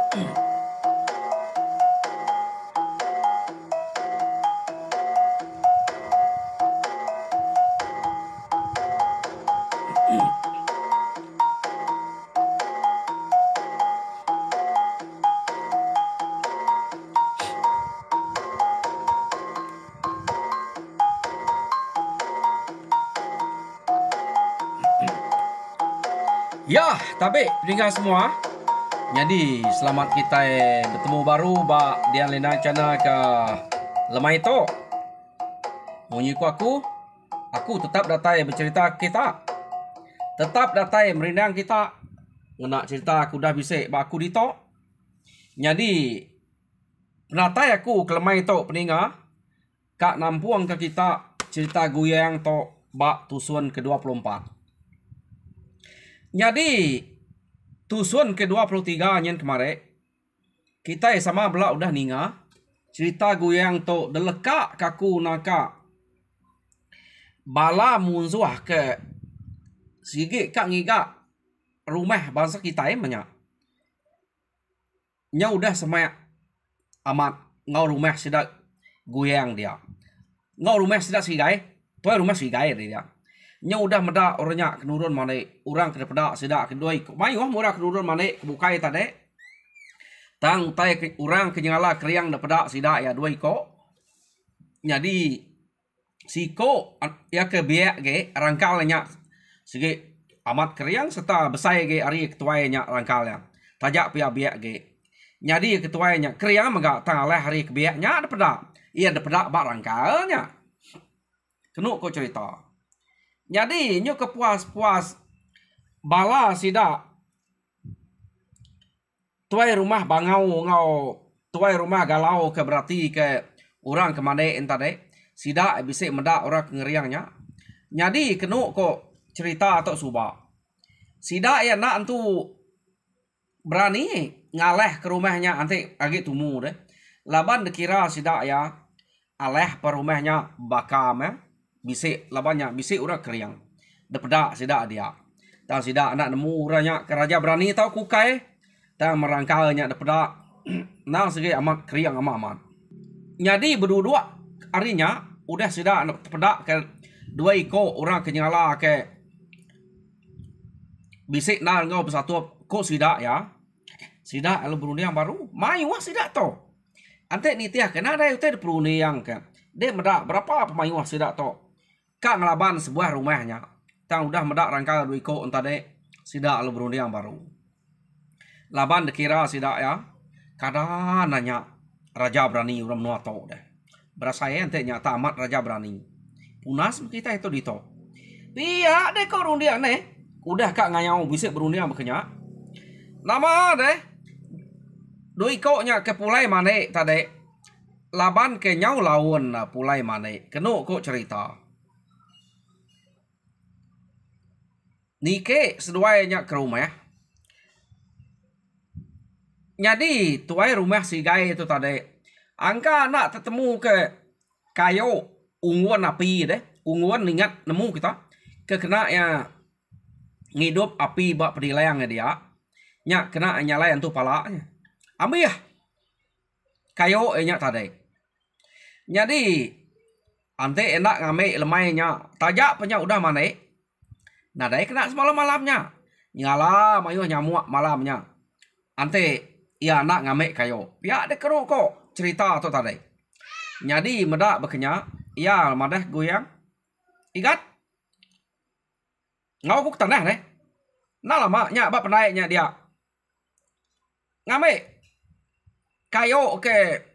Ya, tapi pendengar semua. Jadi selamat kita bertemu baru di Lena channel ke lemah itu. Menyiku aku tetap datai bercerita kita. Tetap datai merindang kita. Nak cerita aku dah bisik aku dito. Jadi penatai aku ke lemah itu pendengar. Kak nampuang ke kita cerita goyang to bak tusun ke-24. Jadi tusun ke-23 nyen kemarin kita sama bela udah ninga cerita goyang to deleka kaku naka bala munzuah ke sigi kak ngiga rumah bangsa kita banyak nya udah semak amat ngau rumah sidak goyang dia ngau rumah sidak sigai tuh rumah sigai dia nya udah meda orangnya kenurun mana orang kena pedak sidak kedua mayu murah kenurun mana bukai tadi tang tai orang kenyala kriang da pedak sidak ya dua iko jadi siko ya ke biak ge rangkalnya segi amat kriang serta besai ge ari ketuanya rangkalnya tajak pia biak ge jadi ketuanya kriang megak tang leh hari ke biaknya ada pedak iya ada pedak bak rangkalnya kenu ko cerita. Jadi nyo kepuas-puas bala sida tuai rumah bangau ngau tuai rumah galau ke berarti ke orang kemana entade sida bisa meda orang ngeriangnya. Jadi kenu kok cerita atau suba sida ya nak antu berani ngaleh ke rumahnya anti agi tumu deh laban dikira sida ya aleh per rumahnya bakam ya bisik labannya bisik udah keriang depeda sida dia tang sida anak nemu uranya keraja berani tau kukai tang merangkalnya depeda nang segi amat keriang amat jadi berdua arinya udah sida anak depeda ke dua iko orang kenyala ke bisik nang ngau bersatu ko sida ya sida alu beruni yang baru mayu wah sida to ante nitiah kena ada itu beruni yang ke dia meda berapa pemayu sida to kak ngelaban sebuah rumahnya tang udah medak rangkal dua iko entade sida alu berunding yang baru laban dikira sida ya kada nanya raja berani uram menua to deh berasa ya ente nyata amat raja berani punas kita itu dito iya deh kau rundiang nih udah kak ngayau bisa berunding bekenya nama deh dua iko nya ke pulai mane tade laban ke nyau lawan pulai mane kenu kok cerita Nike seduanya ke rumah ya. Jadi tuai rumah si gai itu tadi. Angka nak ketemu ke kayu unguan api deh. Unguan ingat nemu kita. Kena ya ngidup api bak pedilayangnya dia. Nya kena nyala yang tu palanya. Ambil ya. Kayu nya tadi. Jadi ante enak ngambil lemainya. Tajak punya udah mana nah dari kena semalam malamnya nyala mayu nyamuk malamnya ante ya nak ngamek kayo ya de kero kok cerita atau tadi jadi medak bekenya ya madah goyang ikat ngau kuk tanah deh nah lama nya bak penaiknya dia ngamek kayo ke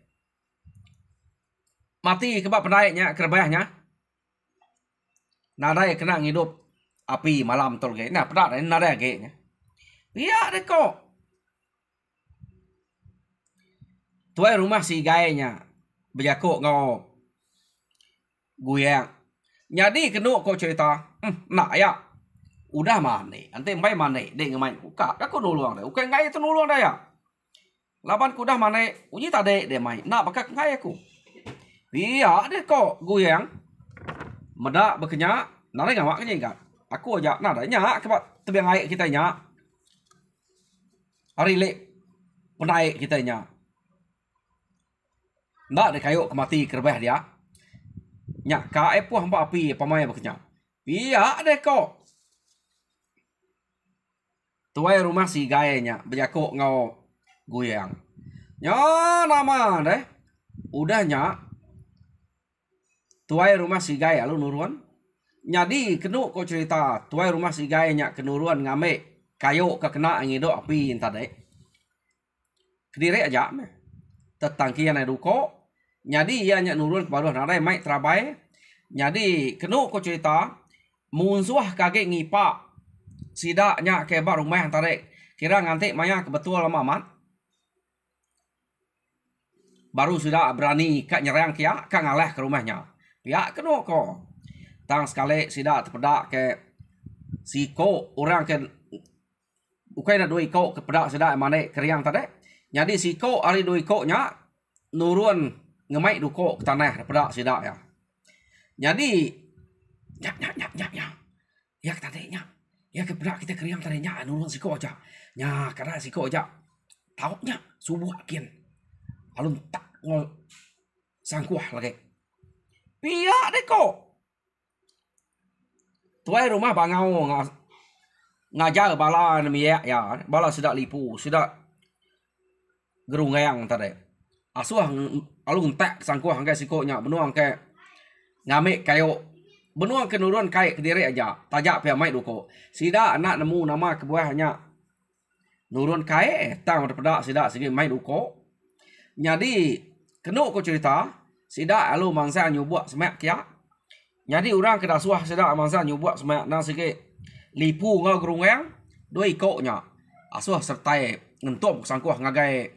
mati ke bak penaiknya kerbahnya nah dari kena ngidup api malam tol ge nah pedak na ada ge nya iya deh kok tuai rumah si gayanya bejako ngau goyang jadi kenu kok cerita nak ya udah mane ante mai mane de ngemain uka aku nuluang deh uka ngai itu nuluang dah ya laban kudah mane uji tade de mai nak bakak ngai aku iya deh kok goyang meda bekenya nare ngawak nya enggak aku aja nah ada nyak kebat tebiang air kita nyak hari le Penai kita nya. Ndak de kayo kemati kerbeh dia. Nya ka puah hamba api pamai beknya. Pia de ko. Tuai rumah si gayanya berjako ngau goyang. Nya nama deh. Udahnya tuai rumah si gaya lu nuruan. Nyadi kenu ko cerita tuai rumah si gayanya kenuruan ngame kayo kekena ngido api entah deh. Kediri aja me. Tetangkian ai duko. Nyadi ia nya nurun baru narai mai trabai. Nyadi kenu ko cerita munsuah kage ngipa sidaknya ke bar rumah antare kira nganti maya kebetul lama amat baru sudah berani kak nyerang kia kak ngaleh ke rumahnya pihak kenu ko tang sekali sidak terpedak ke siko orang ke bukan ada dua iko kepedak sidak mana keriang tadi jadi siko hari dua iko nya nurun ngemai duko ke tanah terpedak sidak ya jadi ya tadinya ya keberak kita keriang tadinya nurun siko aja nya karena siko aja tahunya subuh kian alun tak ngol sangkuah lagi pia deko tuai rumah bangau ngajar bala nemiak ya bala sudah lipu sudah gerungang tadi asuh alun tak sangkuah angkai siko nya benuang ke ngamik kayo benuang kenurun kai kediri aja tajak pihak mai duko sida anak nemu nama kebuahnya nurun kai tang daripada sida segi mai duko jadi kenu ko cerita sida alu mangsa nyubuak semak kia jadi orang kena suah sida mangsa nyubuak semak nang segi lipu ngau gerungang dua iko nya asuh sertai ngentom sangkuah ngagai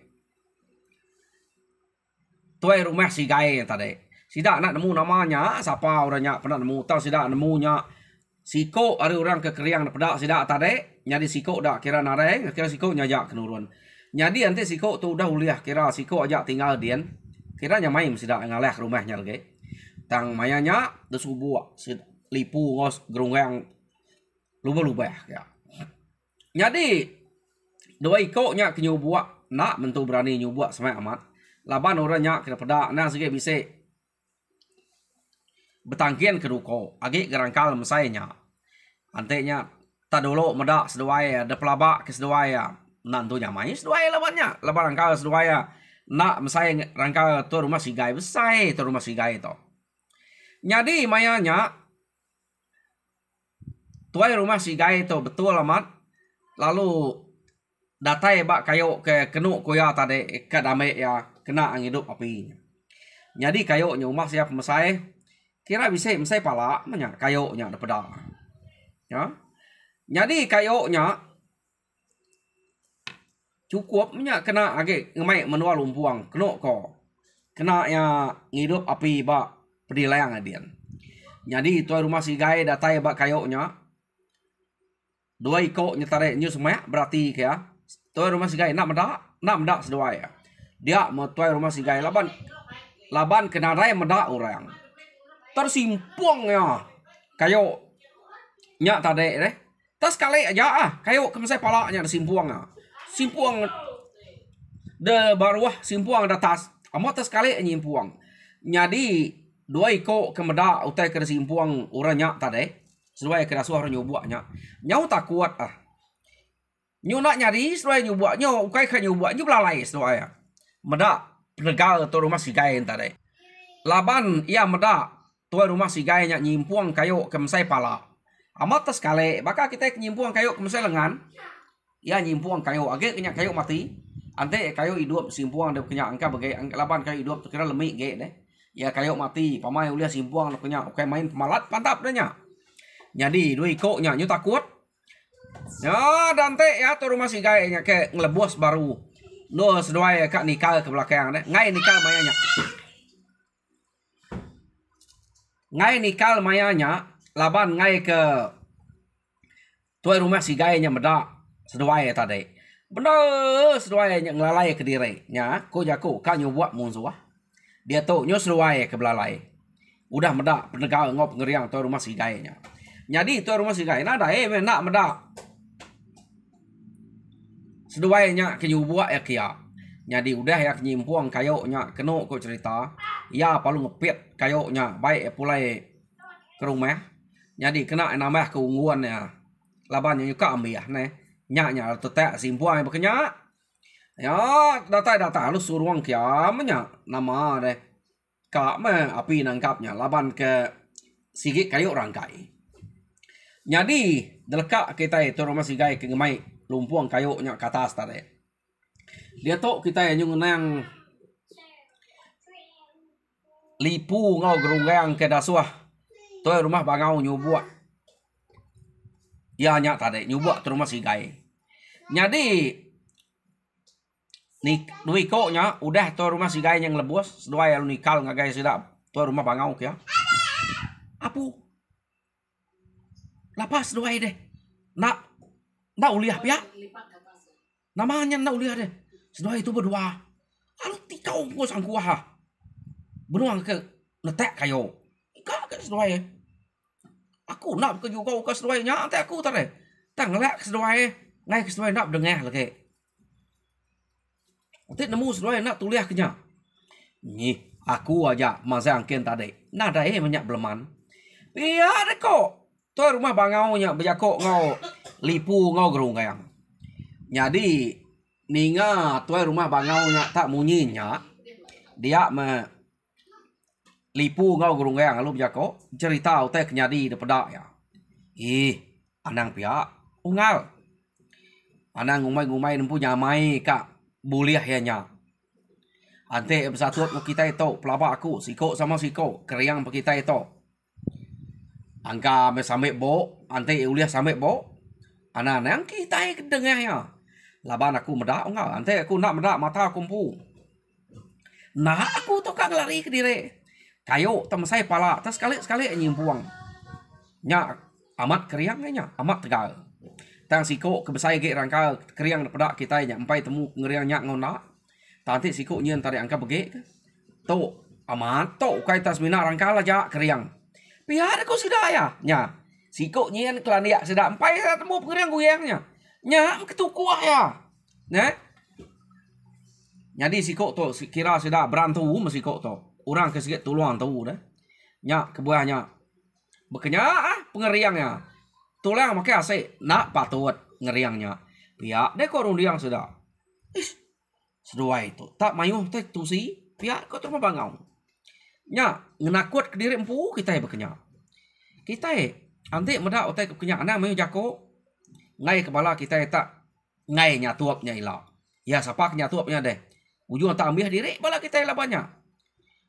tuai rumah si gai tadi sida nak nemu namanya siapa orangnya pernah nemu tahu sida nemunya siko ada orang ke keriang pedak sida tadi jadi siko dak kira nareng kira siko nyajak kenurun jadi nanti siko tu udah uliah kira siko aja tinggal dian kiranya main sida ngaleh ke rumahnya lagi tang mayanya de subuh lipu ngos gerungang luba-luba ya jadi dua iko nya kenyubuak nak mentu berani nyubuak semai amat laban orangnya kira pedak nah sige bisa betangkian ke duko agi gerangkal mesainya antenya tadolo medak seduaya de pelabak ke seduaya nantunya mai seduaya labannya laban rangkal seduaya nak mesai rangkal tu rumah si gai besai tu rumah si gai to nyadi mayanya tuai rumah si gai to betul amat lalu datai bak kayo ke kenu koya tadi kadame ya kena anghidup api nyadi kayo nyumah siap mesai kira bisa mesai pala nya kayo nya daripada ya jadi kayo nya cukup nya kena age ngemai menua lumpuang kena ko kena ya ngidup api ba pedilayang adian jadi tuai rumah si gai datai ba kayo nya dua iko nyetare nyu semak berarti ya tuai rumah si gai nak medak sedua ya dia mau tuai rumah si gai laban kena rai medak orang tersimpuangnya kayo nya tade deh tas kali aja kayo kemesai palanya ada simpuang de baruah simpuang de tas amat tas kali nyimpuang nyadi dua iko kemeda utai ke simpuang uranya tade sesuai ke suara nyubuaknya nyau tak kuat nyu nak nyari sesuai nyubuaknya ukai kan nyubuak nyu belalai sesuai meda penegal tu rumah si gai tade laban ia meda tuai rumah si gai nya nyimpuang kayo kemesai pala amat tas kali baka kita nyimpuang kayo kemesai lengan ya nyimpuang kayo age kenya kayo mati ante kayo hidup simpuang de kenya angka bagai angka laban kayo hidup kira lemik ge deh ya kayo mati pamai uliah simpuang kenya oke main pemalat pantap dehnya jadi dua iko nya nyu takut ya dante ya tu rumah si gai nya ke ngelebos baru no sedua ya kak nikah ke belakang deh ngai nikah mayanya ngai nikal mayanya laban ngai ke tuai rumah si gai nya meda seduai tadi bener seduai nya ngelalai ke diri nya ko jaku ka nyubuak munsuah dia tu nyu seduai ke belalai udah meda penegak ngop ngeriang tuai rumah si gai nya jadi tuai rumah si gai nada nak meda seduai nya ke nyubuak ya kia Jadi udah ya nyimpuang kayoknya keno ko cerita. Ya palu ngepit kayoknya baik pulai ke rumah. Jadi kena nambah keungguan ya. Laban yang yuka ambil ya nih. Nya tetek simpuang berkenyak. Ya data lu suruang kiamnya nama deh. Kak me api nangkapnya laban ke sigit kayok rangkai. Jadi delekak kita itu rumah sigai ke ngemai lumpuang kayoknya ke atas tadi. Dia tuh kita yang nang lipu ngau gerungang ke dasuah. Tuh rumah bangau nyubuat. Ya nyak tadi nyubuat ke rumah sigai. Jadi nik duit koknya udah tuh rumah sigai yang lebos. Sedua yang nikal ngagai sedap. Tuh rumah bangau ya. Apu. Lapas dua deh. Nak uliah pihak. Namanya nak uliah deh. Sedua itu berdua. Kalau tikau gua sangku ha. Benuang ke netek kayo. Kak ke sedua ya. Aku nak ke juga ke sedua nya ante aku tadi. Tang ngelak sedua ngai ke sedua nak dengah lagi. Nanti nemu sedua nak tuliah kenya. Ni aku aja masa angkin tadi. Nah dah banyak beleman. Iya deh kok. Tuh rumah bangau nya bejakok ngau lipu ngau gerung kayang. Jadi ninga tuh rumah bangau nya tak munyinya dia me lipu ngau gerung kayang lalu bejakok cerita utai kenyadi de pedak ya. Anang pihak ungal. Anang ngumai nempu nyamai kak buliah ya nya. Ante bersatu kita itu pelabak aku siko sama siko keriang kita itu. Angka sampai bo, ante uliah sampai bo. Anak nang kita kedengah ya. Laban aku medak enggak, ante aku nak medak mata kumpu. Nah aku tuh kang lari ke diri. Kayo tem saya pala, tas sekali nyimpuang. Nya amat keriangnya, amat tegal. Tang siko kebesai ge rangka keriang pedak kita nya empai temu ngeriang nya ngona. Tanti siko nyen tadi angka bege. Tu amat tu kai tas mina rangka la ja keriang. Biar aku sudah ya, nya. Siko nyen kelandia sudah empai temu pengeriang guyangnya. Nya ketukuah ya. Nah. Jadi siko tu kira sudah berantu masiko tu. Orang kesikit tuluang tahu dah. Nya kebuahnya. Bekenya pengeriangnya. Tulang makai ase nak patut ngeriangnya. Pihak deh korun diang sudah. Sedua itu tak mayuh teh tusi. Pihak kau terima bangau. Nya ngenakut ke diri empu kita bekenya. Kita ante medak otai bekenya anak mayu jako. Ngai kepala kita tak ngai nyatuapnya ilah. Ya sapak nyatuapnya deh. Ujung tak ambil diri bala kita ilah banyak.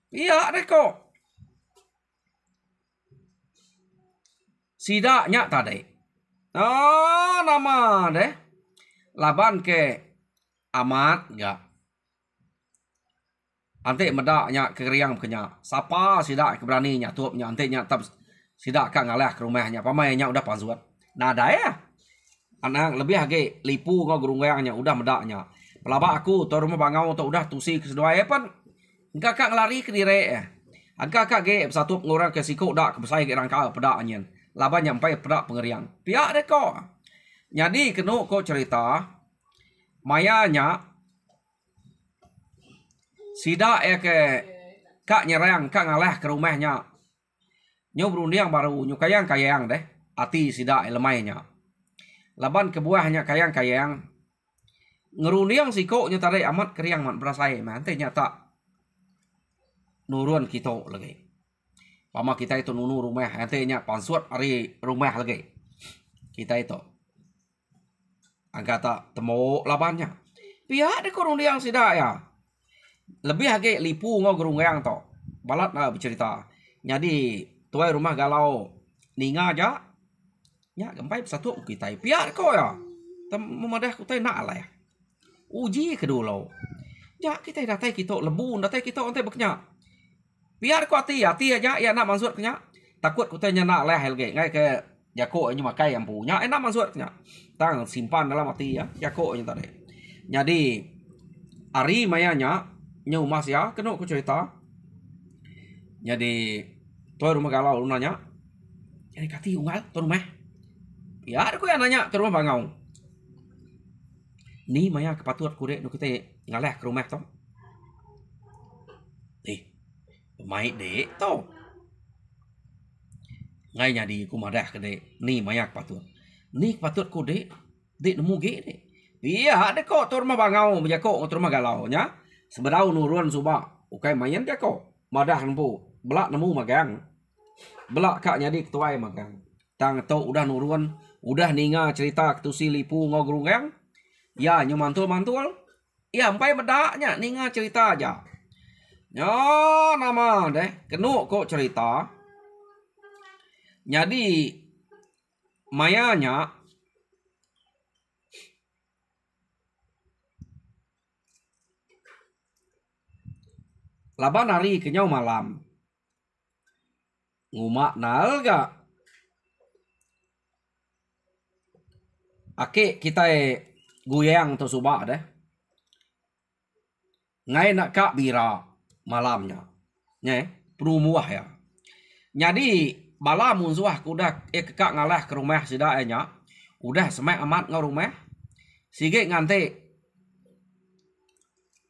Iya deh kok. Sidaknya tadi. Oh nama deh. Laban ke amat enggak. Ante medaknya keriang kenya. Sapa sidak keberaninya tuapnya ante nya tab sidak kak ngalah ke rumahnya. Pamainya udah pansuat. Nah dah ya. Anak lebih lagi lipu ngau gerunggayangnya udah medaknya. Pelabak aku tu rumah bangau tu udah tusi kesedua ya pan. Engkak kak ngelari ke diri ya. Engkak kak ge satu ngorang ke siko dak kebesai ke rangka pedak anyen. Laban nyampai pedak pengeriang. Pihak deh kok. Jadi kenu kok cerita mayanya sidak ya ke kak nyerang kak ngalah ke rumahnya. Nyu berundiang baru nyu kayang deh. Ati sidak lemainya. Laban kebuahnya kayang ngerundiang siko nyu tarik amat keriang mat berasai. Mante nyata nurun kita lagi. Pama kita itu nunu rumah. Nantinya pansuat hari rumah lagi. Kita itu. Angkata temu labannya. Pihak di kurung diang sidak ya. Lebih lagi lipu ngau gerunggayang to. Balat na bercerita. Jadi tuai rumah galau ninga aja. Ya gempai satu kita. Pihak kau ya. Memadah kita nak lah ya. Uji kedua. Ya kita datai kita lebun. Datai kita ontai beknya. Biar kau hati aja ya nak maksudnya. Takut kita nak lah helge. Ngai ke jako ini makai yang punya. Enak maksudnya. Tang simpan dalam hati ya. Jako ini tadi. Jadi hari mayanya nyu mas ya kena aku cerita. Jadi tuai rumah galau lu nanya. Jadi kati unggal tuai rumah. Biar aku yang nanya tuai rumah bangau. Ni maya kepatut kurek nu kita ngaleh ke rumah to. Mai dek to. Ngai nyadi ku madah ke dek. Ni maya kepatut. Ni kepatut ku dek nemu ge dek. Iya dek ko tur mah bangau menjako tur mah galau nya. Sebedau nurun suba. Ukai mayan dia ko. Madah nempu. Belak nemu magang. Belak kak nyadi ketuai magang. Tang to udah nurun, udah ninga cerita ketusi lipu ngogrungang. Ya nyu mantul-mantul. Ya empai bedaknya ninga cerita aja. Ya nama deh, kenu kok cerita. Jadi mayanya laban hari kenyau malam. Ngumak nal gak? Ake kita guyang tu subak deh. Ngai nak kak bira malamnya. Nye, perumuah ya. Jadi bala munsuah kuda kak ngalah ke rumah sida nya. Udah semek amat ngau rumah. Sige ngante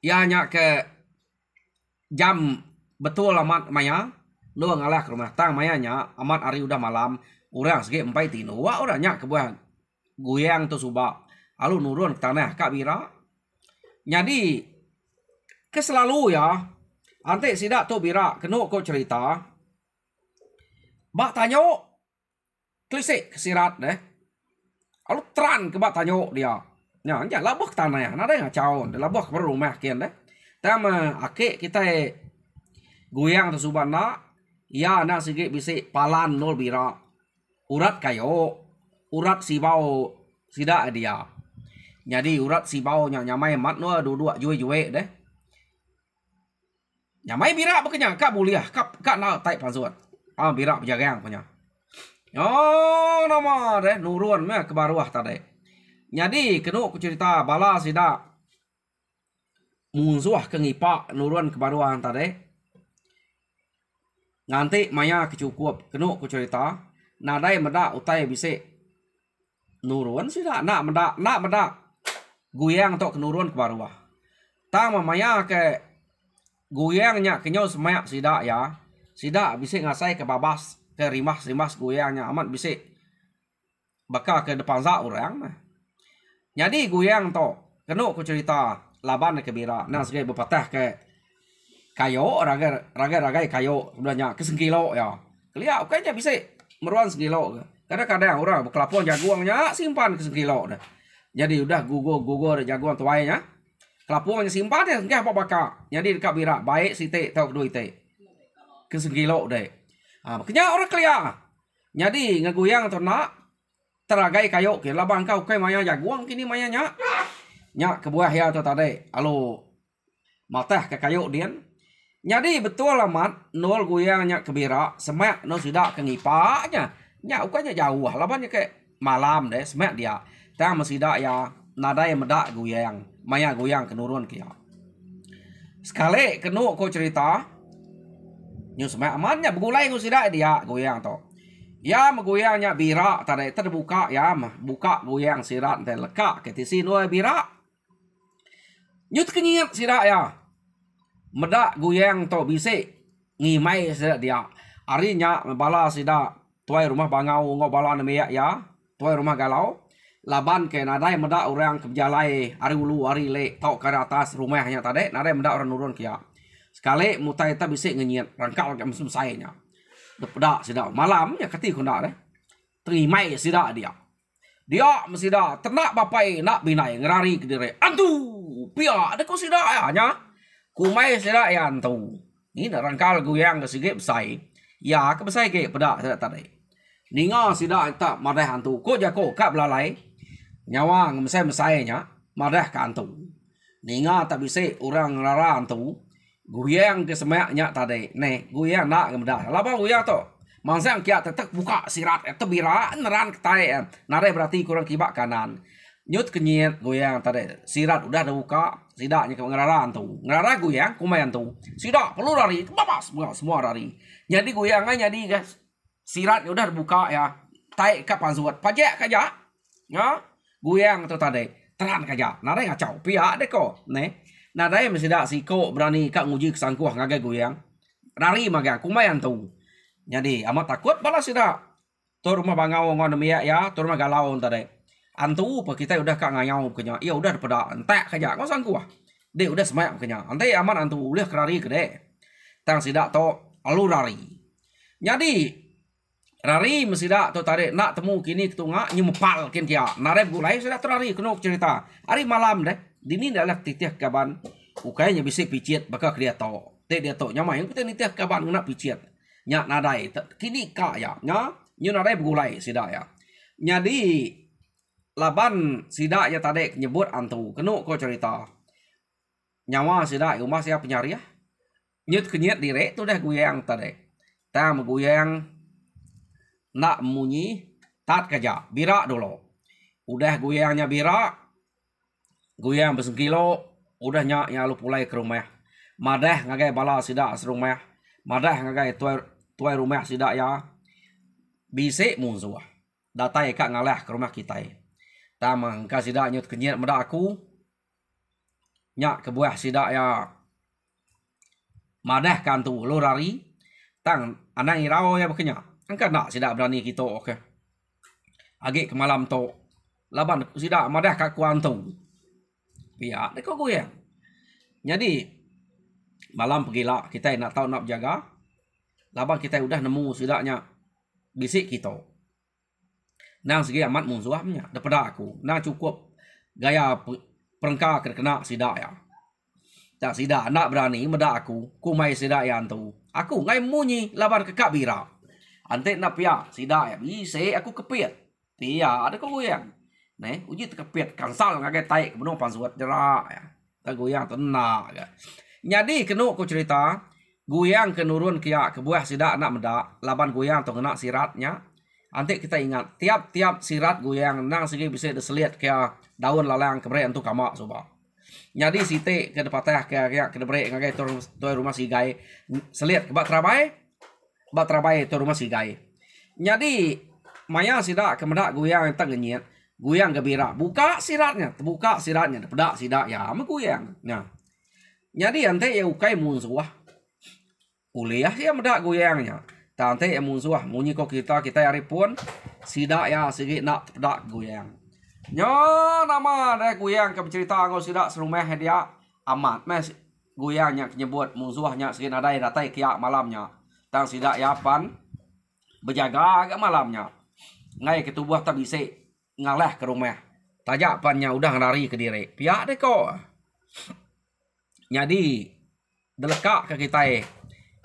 ya nya ke jam betul amat maya. Lu ngalah ke rumah tang maya nya amat hari udah malam. Urang sige empai tino. Wah udah nya ke buah guyang tu subak. Lalu nurun ke tanah kak bira. Jadi keselalu ya. Ante sidak tu bira kenu kau cerita. Bak tanyo klisik kesirat deh. Lalu teran ke bak tanyo dia. Ya, ya labuh ke tanah ya. Nada ngacau. Labuh ke rumah kian deh. Tama ake kita guyang tu subak nak. Ya nak sikit bisik palan nol bira. Urat kayo. Urat sibau sidak dia. Jadi urat sibau nya nyamai mat no dua jue-jue deh. Nyamai bira bekenya kak buliah kak nak tai pansuat. Ah bira penjagaan punya. Oh nama deh nurun meh ke baruah tadi. Jadi kenu aku cerita bala sidak munsuah ke ngipak nurun ke baruah tadi. Nganti maya kecukup kenu aku cerita nadai medak utai bisik nurun sidak nak medak guyang tok kenurun ke baruah. Tang maya ke guyangnya kenyau semak sidak ya. Sidak bisik ngasai ke babas ke rimas guyangnya amat bisik bakal ke depan za orang mah. Jadi guyang to kenu ku cerita laban ke bira nang segai bepatah ke kayo ragai kayo sebenarnya ke sengkilo ya. Kelia kayaknya bisik meruan sekilo. Kadang-kadang orang berkelapon jaguangnya simpan ke sengkilo dah. Jadi udah gugur jaguang tuainya. Kelapuannya simpan ya enggak apa baka. Jadi dekat bira baik site tau kedua ite. Ke sengkilo deh. Makanya orang kelia. Jadi ngeguyang tu nak teragai kayo ke labang kau kai maya jaguang kini maya nya. Nya ke buah ya tu tadi. Alo matah ke kayo dian. Jadi betul amat nol guyangnya ke bira semak no sudah ke ngipaknya. Nya ukanya jauh labannya ke malam deh semak dia. Tang masih dak ya nadai medak guyang. Maya guyang kenurun kia. Sekali kenu ko cerita. Nyu semak amannya begulai ko sidak dia guyang to. Ya meguyangnya bira tadi terbuka ya mah buka guyang sirat teh leka ke tisi no bira. Nyut kenyit sidak ya. Medak guyang to bisik ngimai sidak dia. Arinya bala sidak tuai rumah bangau ngobala nemeyak ya. Tuai rumah galau. Laban ke nadai medak orang ke jalai ari ulu ari le tau ke atas rumahnya tadi nadai medak orang nurun kia. Sekali mutai ta bisik ngenyit rangkal ke mesum sayanya. Depedak sidak malamnya keti kunda deh. Terimai sidak dia. Dia mesida ternak bapai nak binai ngerari ke dire. Antu pia ada ko sidak ya nya. Kumai sidak ya antu. Ni nak rangkal guyang ke sigit besai. Ya ke besai ke pedak sidak tadi. Ninga sidak tak madah antu. Ko jako kak belalai. Nyawa ngemesai nya madah ka antu. Ninga tak bisik orang lara antu. Guyang ke semaknya tadi. Nih guyang nak ngemedah. Lapa guyang tu. Mangsang kia tetek buka sirat itu bira neran ketai. Nare berarti kurang kibak kanan. Nyut kenyit goyang tadi. Sirat udah ada buka. Sidaknya ke ngeraraan tu. Ngerara goyang kumayan tu. Sidak perlu lari. Babas semua lari. Jadi goyangannya jadi guys. Sirat udah buka ya. Tai ke pansuat. Pajak aja. Ya. Goyang tu tadi. Teran kaja. Nadai ngacau. Pihak deh kok. Ne. Nadai mesti dak si kok berani kak nguji kesangkuh ngagai goyang. Rari maga kumayan tu. Jadi amat takut balas sida. Tu rumah bangau ngon miak ya, tu rumah galau tadi. Antu apa kita udah kak ngayau kenya. Ya udah daripada entek kaja kau sangkuh. Dia udah semayam kenya. Ante amat antu udah kerari kede. Tang sida to alu rari. Jadi rari mesti dak tu tarik nak temu kini ketunga nyempal kin kia. Narep gulai sida terari kenok cerita. Hari malam deh. Dini adalah titih kaban. Ukainya bisa picit bakal dia to. Dia to nyamai yang kita nitih kaban nak picit. Nyak nadai kini kak ya nya nyu nadai begulai sida ya. Jadi laban sida ya tadi nyebut antu kenuk ko cerita. Nyawa sida rumah siapa penyari ya. Nyut kenyet direk tu dah guyang tadi. Ta guyang nak munyi tat kaja birak dulu. Udah guyangnya birak. Guyang besengkilo udah nyak yang lu pulai ke rumah. Madah ngagai bala sida serumah. Madah ngagai tuai rumah sida ya. Bisik munzuah. Datai kak ngalah ke rumah kita. Tamang ka sida nyut kenyet meda aku. Nyak ke buah sida ya. Madah kan tu lu rari. Tang anang irau ya bekenya. Angkat nak sida berani kita okey. Agik ke malam tu. Laban sida madah kak kuan tu. Biar dek kau goyang. Jadi malam pergilah kita nak tahu nak jaga. Laban kita udah nemu sidaknya bisik kita. Nang segi amat musuhnya daripada aku. Nang cukup gaya perengka kena sidak ya. Tak sidak nak berani meda aku. Ku mai sidak yang tu. Aku ngai munyi laban kekak bira. Ante nak pia sidak ya. Bisik aku kepit. Pia ada kau goyang. Nih, uji terkepit kansal ngagai taik ke benung pansuat jerak ya. Tak goyang tenak ya. Jadi kenuk ku cerita goyang kenurun kia ke buah sidak nak medak laban goyang tu kena siratnya. Nanti kita ingat tiap-tiap sirat goyang nang segi bisa diseliat kia daun lalang kebre untuk kamak coba. Jadi site ke depatah kia ke debre ngagai tu rumah sigai seliat ke bat trabai tu rumah sigai. Jadi maya sidak ke medak goyang tak genyet. Goyang gembira, buka siratnya, pedak sidak ya, goyang. Nah, jadi ante ya ukai munsuah, kuliah ya medak goyangnya. Tante ya munsuah, munyi kok kita hari pun sidak ya segi nak pedak goyang. Nyo nama ada goyang ke bercerita ngau sidak serumah dia amat mes goyangnya nyebut munsuahnya segi nadai datai kiak malamnya. Tang sidak ya pan berjaga agak malamnya. Ngai ketubuh tak bisa ngalah ke rumah. Tajak pannya udah lari ke diri. Pihak deh kok. Jadi delekak ke kita.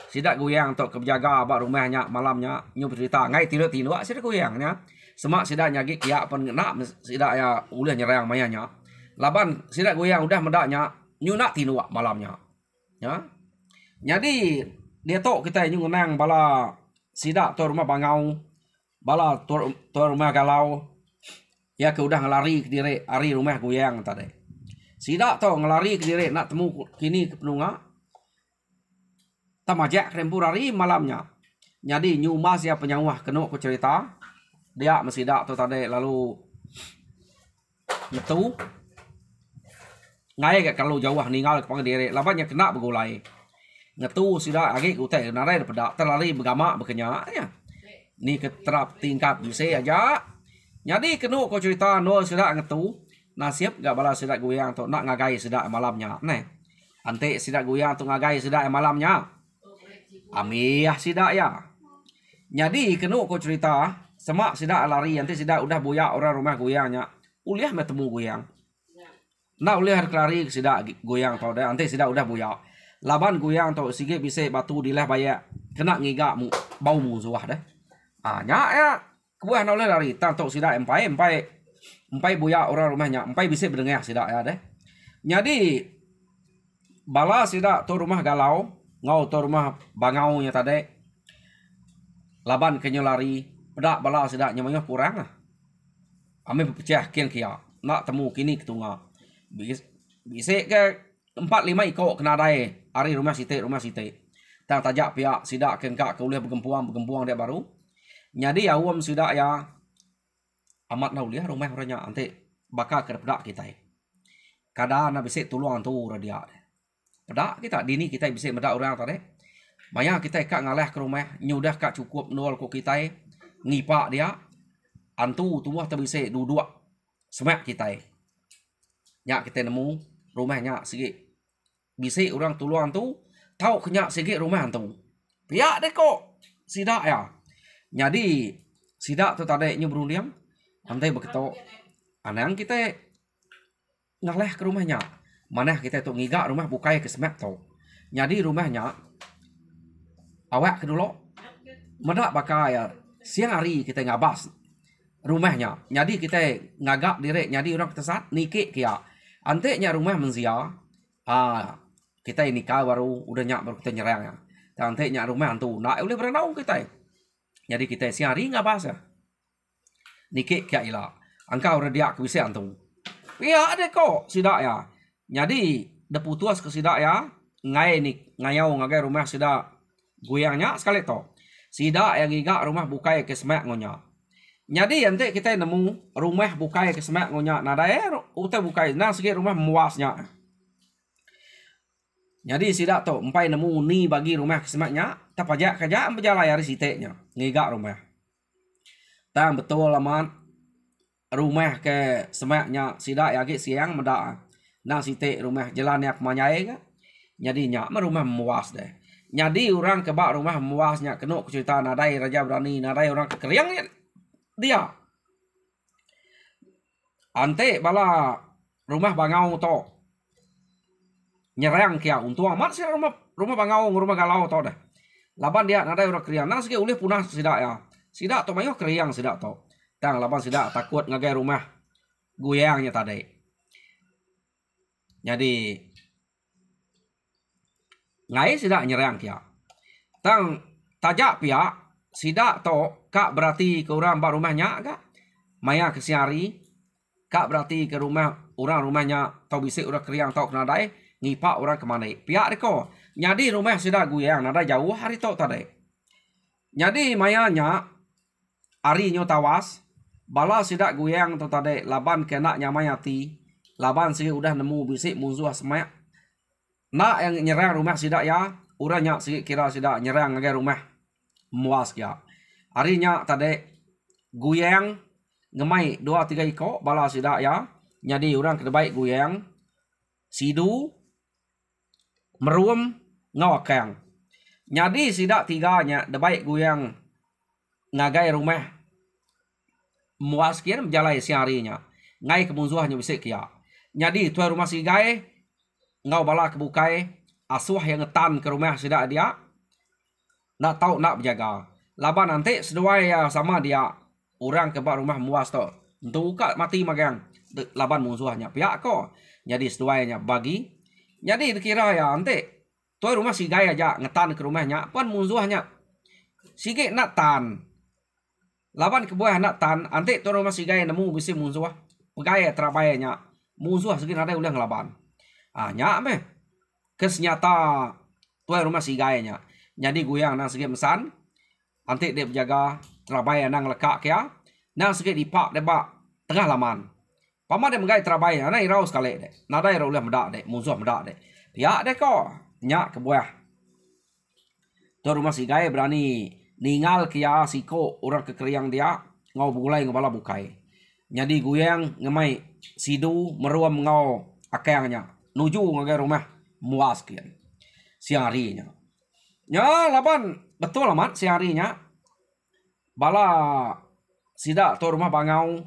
Sidak goyang untuk kejaga abak rumahnya malamnya. Nyu bercerita ngai tinuk-tinuk sidak goyangnya. Semak sidak nyagi kiak pen nak sidak ya ulah nyerang mayanya. Laban sidak goyang udah medaknya nyu nak tinuk malamnya. Ya. Jadi dia tok kita nyu ngenang bala sidak tu rumah bangau. Bala tu rumah galau. Ya ke udah ngelari ke diri hari rumah goyang tadi. Sidak tau ngelari ke diri nak temu kini ke penunga. Tamajak rempur hari malamnya. Jadi nyuma siapa penyawah kenuk ku cerita. Dia mesidak tu tadi lalu itu ngai ke kalau jauh ninggal ke diri. Labannya kena begulai. Ngetu sidak agi ku teh narai daripada terlari bergama berkenya ya. Ni keterap tingkat bisa aja. Jadi kenuk kau cerita no sidak ngetu nasib gak balas sidak goyang tu nak ngagai sidak malamnya. Nih, ante sidak goyang tu ngagai sidak malamnya. Amiah sidak ya. Jadi kenuk kau cerita semak sidak lari nanti sidak udah boyak orang rumah goyangnya. Uliah bertemu goyang. Nak uliah lari sidak goyang tu dah nanti sidak udah boyak. Laban goyang tu sikit bisa batu dilah bayak kena ngigak bau musuh dah. Nyak ya. Kuah nak lari tantok sidak empai buya orang rumahnya empai bisa berdengar sidak ya deh. Jadi bala sidak tu rumah galau ngau tu rumah bangau nya tadi. Laban kenyo lari pedak bala sidak nyamanya kurang lah. Ame berpecah kian kia nak temu kini ketunga. Bisa ke 4-5 ikut kena dai hari rumah site. Tang tajak pihak sidak kengkak ke uliah bergempuang dia baru. Jadi awam sudah ya amat nauliah rumah orangnya nanti bakal kerpedak kita. kada na bisa tuluang tu radia. Pada kita dini kita bisa meda orang tadi. Maya kita kak ngalah ke rumah nyudah kak cukup nol ko kita ngipak dia antu tumbuh tak bisa duduk semak kita. Nyak kita nemu rumahnya sikit. Bisa orang tuluang tu tahu kenyak sikit rumah tu. Pihak deh kok sidak ya. Jadi sidak tu tadi nyu diam. Antai begitu. Anang kita ngalah ke rumahnya. Mana kita tu ngigak rumah bukai ke semak tu. Jadi rumahnya awak ke dulu. Medak pakai ya. Siang hari kita ngabas rumahnya. Jadi kita ngagak direk. Jadi orang kesat nikik kia. Anteknya rumah menzia. Kita nikah baru udah nyak baru kita nyerang ya. Anteknya rumah antu. Nak boleh berenau kita. Jadi kita siang hari ngabas ya. Nikik kia ilah. Angkau udah dia ke bisa antu. Ya ada kok sidak ya. Jadi deputuas ke sidak ya. Ngayau ngagai rumah sidak goyangnya sekali to. Sidak yang gigak rumah bukai ke semak ngonya. Jadi nanti kita nemu rumah bukai ke semak ngonya. Nada uta bukai nah segi rumah muasnya. Jadi sidak to empai nemu ni bagi rumah ke semaknya. Tapajak kaja berjalan hari siteknya. Ngigak rumah. Tang betul laman rumah ke semaknya sidak ya siang medak. Nah sitek rumah jalan yang manyai kan. Jadi nyak rumah muas deh. Jadi orang kebak rumah muasnya kena cerita nadai raja berani nadai orang kekeriang dia. Ante bala rumah bangau to nyerang kia untuk amat sih rumah bangau rumah galau to dah. Laban dia nadai orang keriang nang segi ulih punah sidak ya. Sidak to mayo keriang sidak to. Tang laban sidak takut ngagai rumah goyangnya tadi. Jadi ngai sidak nyerang kia. Tang tajak pihak sidak to kak berarti ke orang bak rumahnya kak. Maya ke siari kak berarti ke rumah orang rumahnya tau bisik orang keriang tau kena dai ngipak orang kemana. Pihak deko. Jadi rumah sidak goyang nada jauh hari to tadi. Jadi mayanya hari nyo tawas bala sidak goyang to tadi laban kena nyamayati. Laban sih udah nemu bisik musuh semak. Nak yang nyerang rumah sidak ya, uranya sih kira sidak nyerang ngagai rumah muas ya. Harinya tadi guyang ngemai 2-3 iko bala sidak ya. Jadi orang kedebaik guyang sidu meruam ngawakang. Jadi sidak tiganya debaik guyang ngagai rumah muas kian berjalai siarinya. Ngai kemusuhannya bisik ya. Jadi tuan rumah si gai ngau bala kebukai asuh yang ngetan ke rumah sidak dia nak tahu nak berjaga. Laban nanti seduai ya sama dia orang kebak rumah muas to. Untuk buka mati magang laban musuhnya pihak ko. Jadi seduainya bagi. Jadi dikira ya nanti tuan rumah si gai aja ngetan ke rumahnya pun musuhnya sikit nak tan. Laban kebuah nak tan nanti tuan rumah si gai nemu bisi musuh. Pegaya terabayanya musuh segini ada ulah ngelaban. Nyak meh kesnyata tuai rumah si gayanya. Jadi goyang nang segi mesan. Nanti dia berjaga terabaya nang lekak kia. Nang segi dipak debak tengah laman. Paman dia menggay terabaya nang irau sekali dek. Nada irau ulah medak dek. Musuh medak dek. Pihak dek ko. Nyak kebuah. Tuai rumah si gaya berani ningal kia siko orang kekeriang dia. Ngau bulai ngabala bukai. Jadi goyang ngemai sidu meruam ngau akangnya nuju ngagai rumah muas kian siang harinya. Ya laban betul amat siang harinya bala sidak tu rumah bangau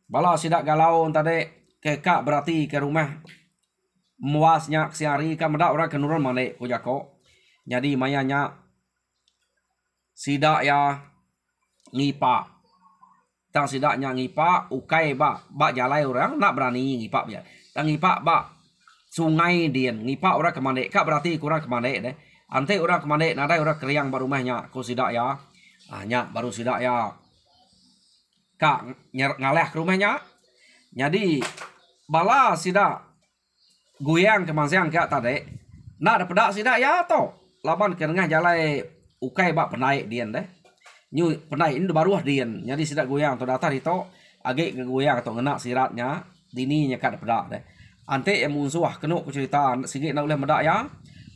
bala sidak galau tadi kekak berarti ke rumah muasnya siang hari kan medak orang kenuran mana kujako. Jadi mayanya sidak ya ngipak. Tang sidaknya ngipak ukai bak jalai orang nak berani ngipak biar. Tang ngipak bak sungai dian ngipak orang kemana kak berarti kurang kemana deh. Ante orang kemana nada orang keriang baru rumahnya ko sidak ya. Nyak baru sidak ya. Kak ngaleh ke rumahnya. Jadi bala sidak goyang ke mansiang kak tadi. Nak dapat sidak ya to. Laban ke tengah jalai ukai bak penaik dian deh. Nyu penai ini baru dian. Jadi sidak goyang atau datar itu agak goyang atau ngenak siratnya dini nyekat pedak deh. ante yang munsuah kena aku cerita sikit nak boleh medak ya.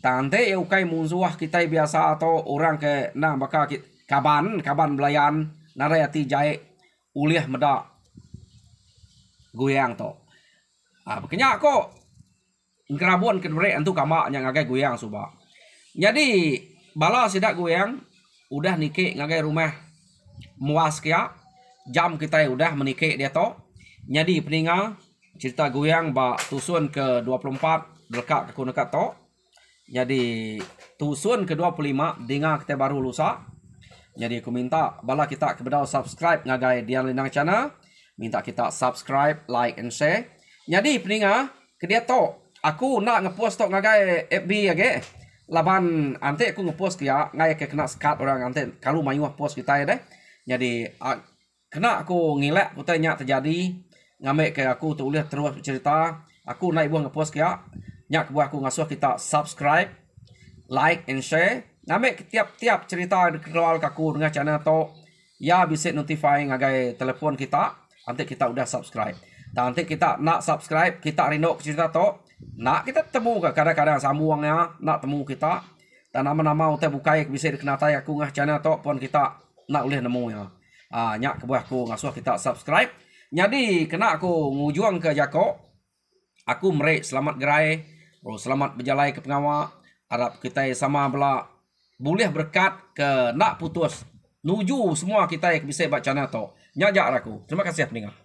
Tante yang ukai munsuah kita biasa atau orang ke nang baka kaban belayan narayati jai uliah medak goyang to. Bekenya ko ngerabon ke mereka antu kama yang ngagai goyang suba. Jadi bala sidak goyang udah nikik ngagai rumah muas kia jam kita udah menikik dia to. Jadi peninga cerita goyang ba tusun ke 24 belkak ke dekat to. Jadi tusun ke 25 dengar kita baru lusa. Jadi aku minta bala kita kepada subscribe ngagai Dian Lindang channel. Minta kita subscribe, like and share. Jadi peninga ke dia to. Aku nak ngepost to ngagai FB age. Laban ante aku ngepost kia ngai ke kena skat orang ante kalau mayu post kita deh. Jadi kena aku ngilek putanya terjadi ngamek ke aku tulis terus cerita. Aku naik buah ngepost kia nyak buah aku ngasuh kita subscribe, like and share. Ngamek tiap-tiap cerita keluar aku dengan channel to ya bisa notify ngagai telepon kita. Nanti kita udah subscribe. Dan nanti kita nak subscribe, kita rindu cerita to. Nak kita temu ke kadang-kadang sambungnya nak temu kita. Dan nama-nama utai bukai bisa dikenatai aku ngah channel to pun kita nak boleh nemu ya. Nyak ke buah aku ngasuh kita subscribe. Jadi kena aku ngujuang ke Jako. Aku merek selamat gerai. Selamat berjalai ke pengawa. Harap kita sama bela boleh berkat ke nak putus. Nuju semua kita yang bisa buat channel to. Nyajak aku. Terima kasih pendengar.